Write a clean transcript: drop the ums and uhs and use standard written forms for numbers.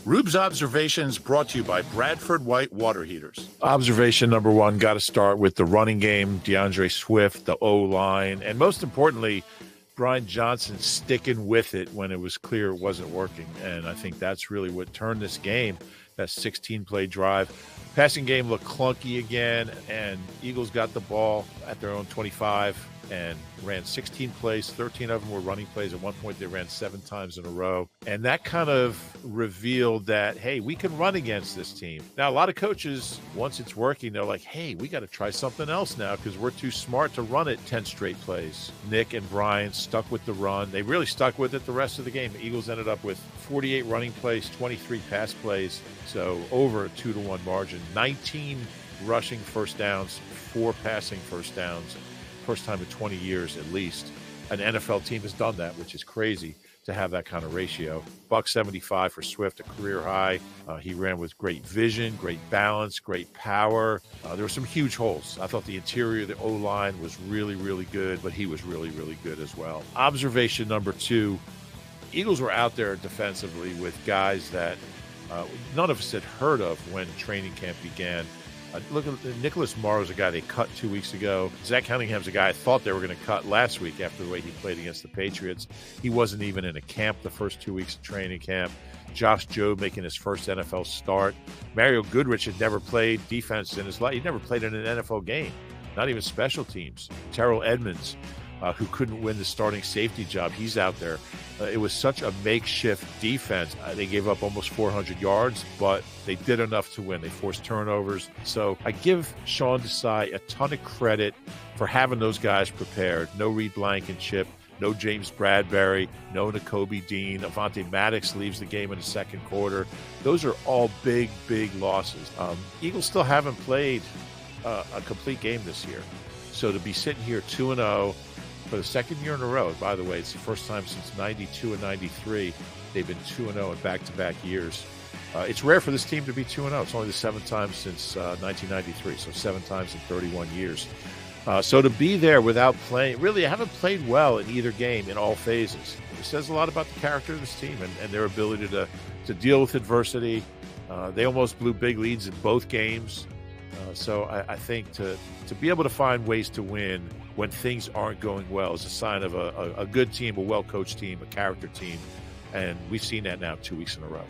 Rube's Observations brought to you by Bradford White Water Heaters. Observation number one, got to start with the running game, DeAndre Swift, the O-line, and most importantly, Brian Johnson sticking with it when it was clear it wasn't working. And I think that's really what turned this game, that 16-play drive. Passing game looked clunky again, and Eagles got the ball at their own 25 and ran 16 plays. 13 of them were running plays. At one point, they ran 7 times in a row. And that kind of revealed that, hey, we can run against this team. Now, a lot of coaches, once it's working, they're like, hey, we got to try something else now because we're too smart to run it 10 straight plays. Nick and Brian stuck with the run. They really stuck with it the rest of the game. The Eagles ended up with 48 running plays, 23 pass plays, so over a 2-1 margin. 19 rushing first downs, 4 passing first downs. First time in 20 years at least. An NFL team has done that, which is crazy to have that kind of ratio. $175 for Swift, a career high. He ran with great vision, great balance, great power. There were some huge holes. I thought the interior of the O-line was really, really good, but he was really, really good as well. Observation number 2, Eagles were out there defensively with guys that none of us had heard of when training camp began. Look at Nicholas Morrow's a guy they cut 2 weeks ago. Zach Cunningham's a guy I thought they were going to cut last week after the way he played against the Patriots. He wasn't even in a camp the first 2 weeks of training camp. Josh Jobe making his first NFL start. Mario Goodrich had never played defense in his life. He'd never played in an NFL game, not even special teams. Terrell Edmonds, who couldn't win the starting safety job, he's out there. It was such a makeshift defense. They gave up almost 400 yards, but they did enough to win. They forced turnovers. So I give Sean Desai a ton of credit for having those guys prepared. No Reed Blankenship, no James Bradbury, no Nakobe Dean. Avonte Maddox leaves the game in the second quarter. Those are all big, big losses. Eagles still haven't played a complete game this year. So to be sitting here 2-0, for the second year in a row, by the way, it's the first time since 92 and 93 they've been 2-0 in back-to-back years. It's rare for this team to be 2-0. It's only the 7th time since 1993, so 7 times in 31 years. So to be there without playing, really, I haven't played well in either game in all phases. It says a lot about the character of this team and their ability to deal with adversity. They almost blew big leads in both games. So I think to be able to find ways to win when things aren't going well is a sign of a good team, a well-coached team, a character team. And we've seen that now 2 weeks in a row.